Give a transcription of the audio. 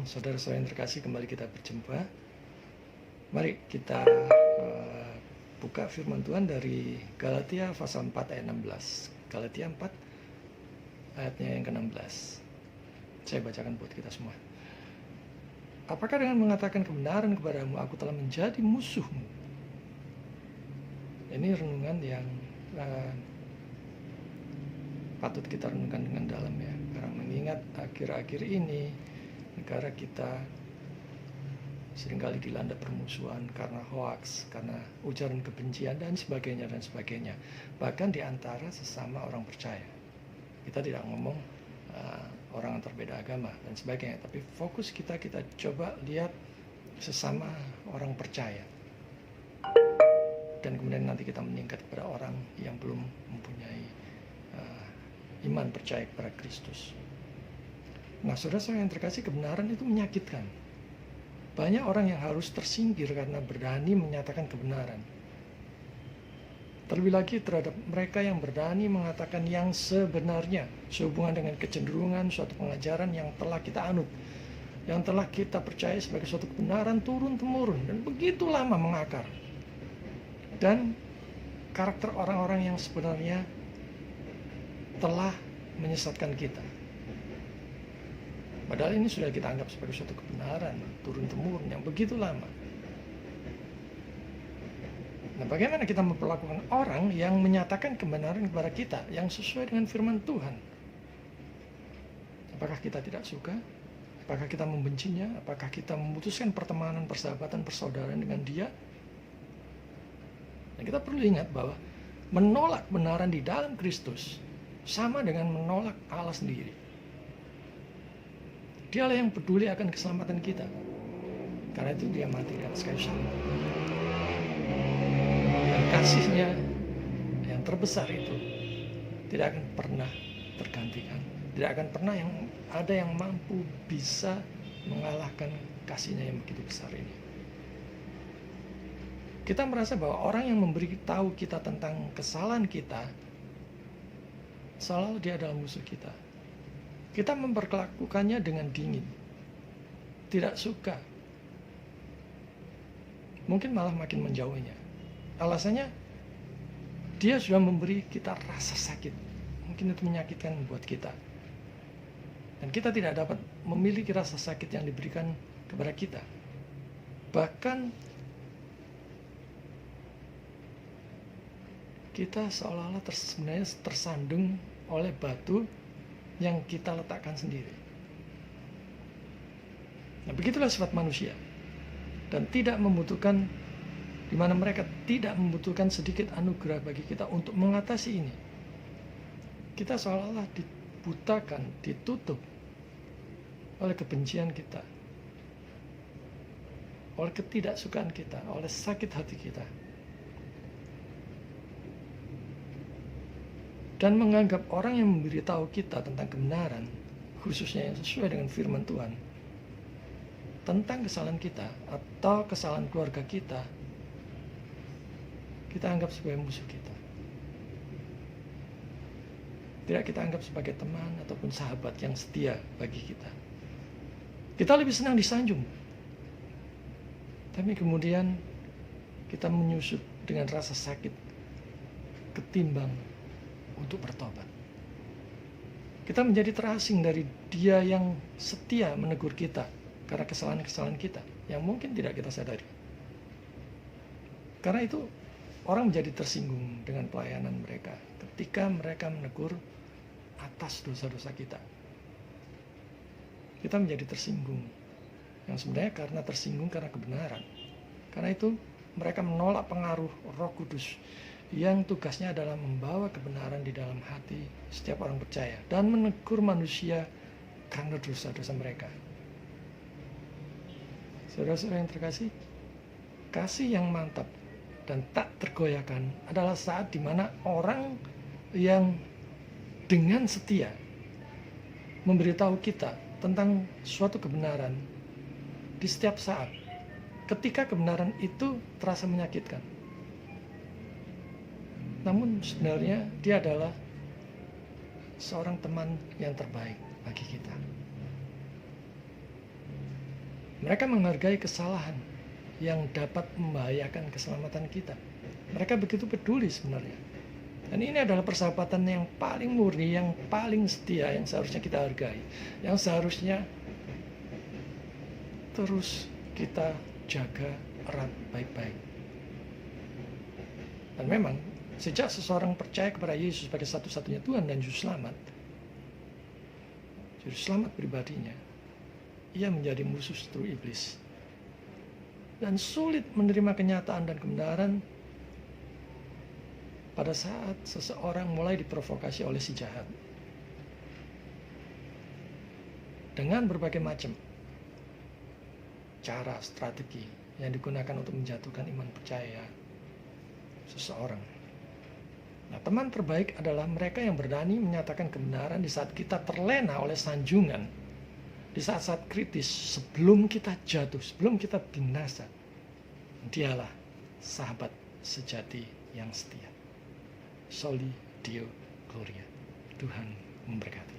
Saudara-saudara yang terkasih, kembali kita berjumpa. Mari kita buka firman Tuhan dari Galatia pasal 4 ayat 16. Galatia 4 ayatnya yang ke-16. Saya bacakan buat kita semua. Apakah dengan mengatakan kebenaran kepadamu aku telah menjadi musuhmu? Ini renungan yang patut kita renungkan dengan dalam ya. Karena mengingat akhir-akhir ini negara kita seringkali dilanda permusuhan karena hoaks, karena ujaran kebencian dan sebagainya dan sebagainya. Bahkan di antara sesama orang percaya. Kita tidak ngomong orang antar beda agama dan sebagainya, tapi fokus kita coba lihat sesama orang percaya. Dan kemudian nanti kita meningkat kepada orang yang belum mempunyai iman percaya kepada Kristus. Nah, saudara-saudara yang terkasih, kebenaran itu menyakitkan. Banyak orang yang harus tersingkir karena berani menyatakan kebenaran. Terlebih lagi terhadap mereka yang berani mengatakan yang sebenarnya sehubungan dengan kecenderungan suatu pengajaran yang telah kita anut, yang telah kita percaya sebagai suatu kebenaran turun-temurun dan begitu lama mengakar. Dan karakter orang-orang yang sebenarnya telah menyesatkan kita. Padahal ini sudah kita anggap sebagai suatu kebenaran turun-temurun yang begitu lama. Nah, bagaimana kita memperlakukan orang yang menyatakan kebenaran kepada kita yang sesuai dengan firman Tuhan? Apakah kita tidak suka? Apakah kita membencinya? Apakah kita memutuskan pertemanan, persahabatan, persaudaraan dengan dia? Dan kita perlu ingat bahwa menolak kebenaran di dalam Kristus sama dengan menolak Allah sendiri. Dialah yang peduli akan keselamatan kita. Karena itu dia mati di atas kayu salib. Dan kasihnya yang terbesar itu tidak akan pernah tergantikan. Tidak akan pernah ada yang mampu bisa mengalahkan kasihnya yang begitu besar ini. Kita merasa bahwa orang yang memberitahu kita tentang kesalahan kita, seolah dia adalah musuh kita. Kita memperlakukannya dengan dingin, tidak suka, mungkin malah makin menjauhinya. Alasannya, dia sudah memberi kita rasa sakit, mungkin itu menyakitkan buat kita. Dan kita tidak dapat memiliki rasa sakit yang diberikan kepada kita. Bahkan kita seolah-olah sebenarnya tersandung oleh batu yang kita letakkan sendiri. Nah, begitulah sifat manusia. Dan tidak membutuhkan, di mana mereka tidak membutuhkan sedikit anugerah bagi kita untuk mengatasi ini. Kita seolah-olah dibutakan, ditutup oleh kebencian kita, oleh ketidaksukaan kita, oleh sakit hati kita. Dan menganggap orang yang memberitahu kita tentang kebenaran, khususnya yang sesuai dengan firman Tuhan, tentang kesalahan kita atau kesalahan keluarga kita, kita anggap sebagai musuh kita. Tidak kita anggap sebagai teman ataupun sahabat yang setia bagi kita. Kita lebih senang disanjung. Tapi kemudian kita menyusut dengan rasa sakit ketimbang untuk bertobat. Kita menjadi terasing dari dia yang setia menegur kita karena kesalahan-kesalahan kita yang mungkin tidak kita sadari. Karena itu orang menjadi tersinggung dengan pelayanan mereka ketika mereka menegur atas dosa-dosa kita. Kita menjadi tersinggung, yang sebenarnya karena tersinggung karena kebenaran. Karena itu mereka menolak pengaruh Roh Kudus yang tugasnya adalah membawa kebenaran di dalam hati setiap orang percaya dan menegur manusia karena dosa-dosa mereka. Saudara-saudara yang terkasih, kasih yang mantap dan tak tergoyahkan adalah saat di mana orang yang dengan setia memberitahu kita tentang suatu kebenaran di setiap saat, ketika kebenaran itu terasa menyakitkan. Namun sebenarnya dia adalah seorang teman yang terbaik bagi kita. Mereka menghargai kesalahan yang dapat membahayakan keselamatan kita. Mereka begitu peduli sebenarnya. Dan ini adalah persahabatan yang paling murni, yang paling setia, yang seharusnya kita hargai, yang seharusnya terus kita jaga erat baik-baik. Dan memang sejak seseorang percaya kepada Yesus sebagai satu-satunya Tuhan dan Juru Selamat pribadinya, ia menjadi musuh seteru iblis. Dan sulit menerima kenyataan dan kebenaran pada saat seseorang mulai diprovokasi oleh si jahat. Dengan berbagai macam cara, strategi yang digunakan untuk menjatuhkan iman percaya seseorang. Nah, teman terbaik adalah mereka yang berani menyatakan kebenaran di saat kita terlena oleh sanjungan, di saat-saat kritis, sebelum kita jatuh, sebelum kita binasa. Dialah sahabat sejati yang setia. Soli Deo Gloria. Tuhan memberkati.